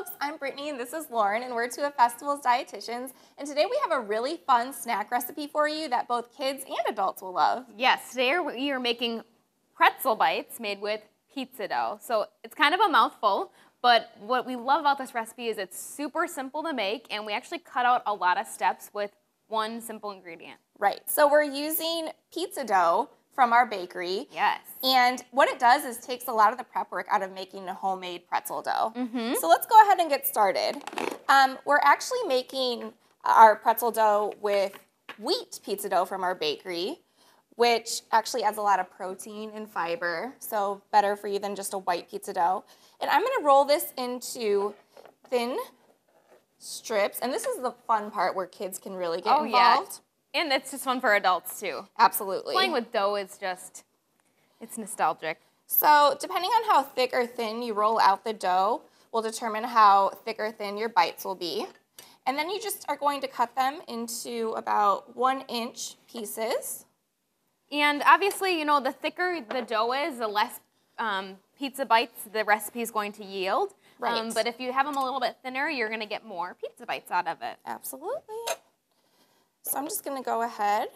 folks, I'm Brittany and this is Lauren and we're two of Festival's dietitians, and today we have a really fun snack recipe for you that both kids and adults will love. Yes, today we are making pretzel bites made with pizza dough. So it's kind of a mouthful, but what we love about this recipe is it's super simple to make, and we actually cut out a lot of steps with one simple ingredient. Right, so we're using pizza dough from our bakery. Yes. And what it does is takes a lot of the prep work out of making a homemade pretzel dough. Mm-hmm. So let's go ahead and get started. We're actually making our pretzel dough with wheat pizza dough from our bakery, which actually adds a lot of protein and fiber, so better for you than just a white pizza dough. And I'm going to roll this into thin strips, and this is the fun part where kids can really get involved. Yeah. And it's just fun for adults, too. Absolutely. Playing with dough is just, it's nostalgic. So depending on how thick or thin you roll out the dough will determine how thick or thin your bites will be. And then you just are going to cut them into about 1-inch pieces. And obviously, you know, the thicker the dough is, the less pizza bites the recipe is going to yield. Right. But if you have them a little bit thinner, you're going to get more pizza bites out of it. Absolutely. So I'm just going to go ahead.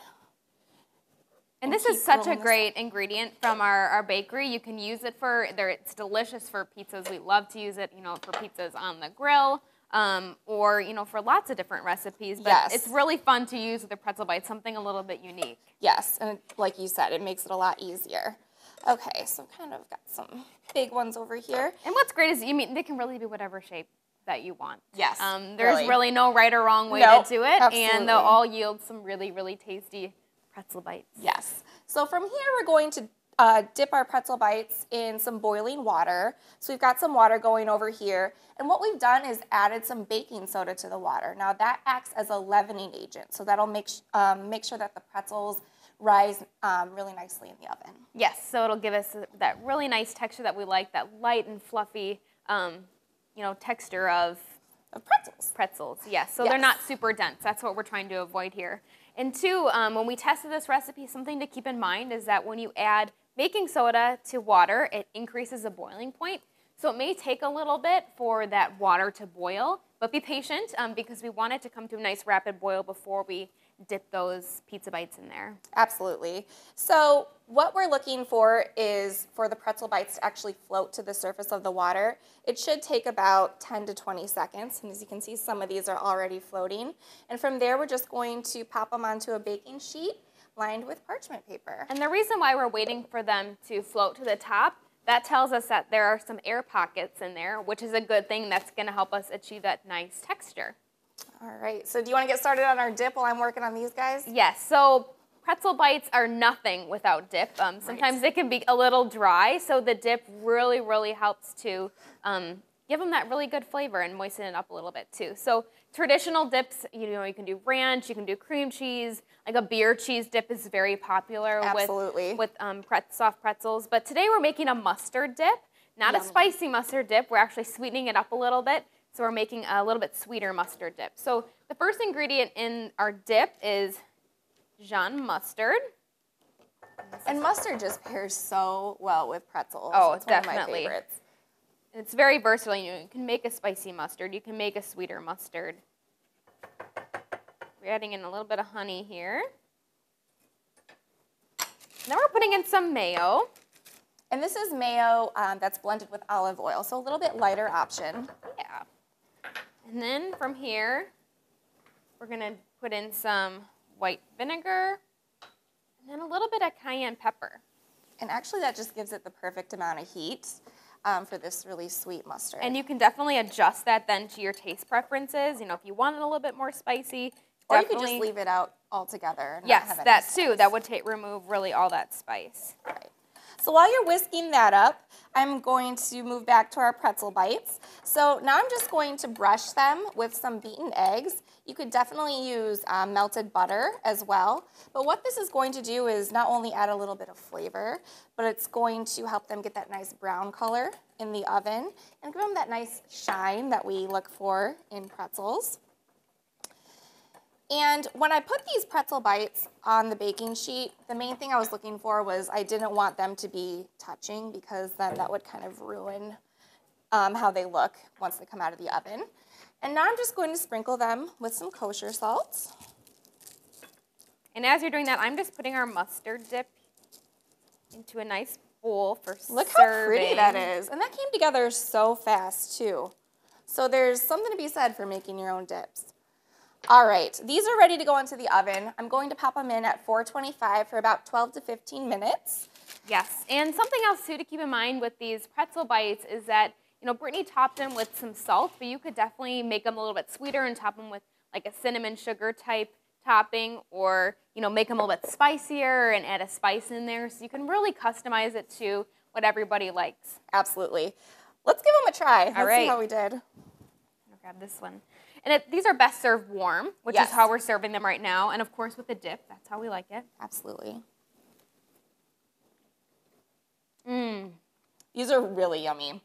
And this is such a great ingredient from our bakery. You can use it for, it's delicious for pizzas. We love to use it, you know, for pizzas on the grill, or, you know, for lots of different recipes. But Yes. It's really fun to use with a pretzel bite, something a little bit unique. Yes, and like you said, it makes it a lot easier. Okay, so I've kind of got some big ones over here. And what's great is, they can really be whatever shape that you want. Yes, There's really no right or wrong way Nope, to do it, absolutely. and they'll all yield some really, really tasty pretzel bites. Yes. So from here, we're going to dip our pretzel bites in some boiling water. So we've got some water going over here. And what we've done is added some baking soda to the water. Now that acts as a leavening agent. So that'll make sure that the pretzels rise really nicely in the oven. Yes, so it'll give us that really nice texture that we like, that light and fluffy, texture of Pretzels. Yes, so Yes. they're not super dense. That's what we're trying to avoid here. And two, when we tested this recipe, something to keep in mind is that when you add baking soda to water, it increases the boiling point. So it may take a little bit for that water to boil, but be patient because we want it to come to a nice rapid boil before we dip those pizza bites in there. Absolutely. So what we're looking for is for the pretzel bites to actually float to the surface of the water. It should take about 10 to 20 seconds. And as you can see, some of these are already floating. And from there, we're just going to pop them onto a baking sheet lined with parchment paper. And the reason why we're waiting for them to float to the top, that tells us that there are some air pockets in there, which is a good thing. That's going to help us achieve that nice texture. All right, so do you want to get started on our dip while I'm working on these guys? Yes, so pretzel bites are nothing without dip. Sometimes they can be a little dry, so the dip really, really helps to give them that really good flavor and moisten it up a little bit too. So traditional dips, you can do ranch, you can do cream cheese, like a beer cheese dip is very popular with soft pretzels. But today we're making a mustard dip, not a spicy mustard dip. We're actually sweetening it up a little bit. So we're making a little bit sweeter mustard dip. So the first ingredient in our dip is Dijon mustard. And mustard just pairs so well with pretzels. Oh, it's definitely. one of my favorites. It's very versatile. You can make a spicy mustard. You can make a sweeter mustard. We're adding in a little bit of honey here. Now we're putting in some mayo. And this is mayo that's blended with olive oil, so a little bit lighter option. Yeah. And then from here, we're going to put in some white vinegar and then a little bit of cayenne pepper. And actually that just gives it the perfect amount of heat for this really sweet mustard. And you can definitely adjust that then to your taste preferences. If you want it a little bit more spicy, or you could just leave it out altogether. And yes, not have that any too. That would remove really all that spice. Right. So while you're whisking that up, I'm going to move back to our pretzel bites. So now I'm just going to brush them with some beaten eggs. You could definitely use melted butter as well. But what this is going to do is not only add a little bit of flavor, but it's going to help them get that nice brown color in the oven and give them that nice shine that we look for in pretzels. And when I put these pretzel bites on the baking sheet, the main thing I was looking for was I didn't want them to be touching because then that would kind of ruin how they look once they come out of the oven. And now I'm just going to sprinkle them with some kosher salt. And as you're doing that, I'm just putting our mustard dip into a nice bowl for serving. Look how pretty that is. And that came together so fast, too. So there's something to be said for making your own dips. All right, these are ready to go into the oven. I'm going to pop them in at 425 for about 12 to 15 minutes. Yes, and something else, too, to keep in mind with these pretzel bites is that, you know, Brittany topped them with some salt, but you could definitely make them a little bit sweeter and top them with like a cinnamon sugar type topping, or, you know, make them a little bit spicier and add a spice in there. So you can really customize it to what everybody likes. Absolutely. Let's give them a try. All Let's see how we did. I'll grab this one. And these are best served warm, which is how we're serving them right now. And of course with the dip, that's how we like it. Absolutely. Mmm. These are really yummy.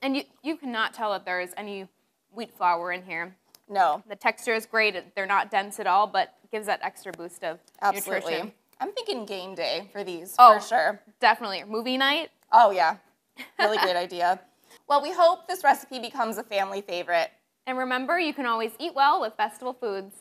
And you cannot tell that there's any wheat flour in here. No. The texture is great. They're not dense at all, but it gives that extra boost of nutrition. I'm thinking game day for these, for sure. Definitely. Movie night? Oh, yeah. Really great idea. Well, we hope this recipe becomes a family favorite. And remember, you can always eat well with Festival Foods.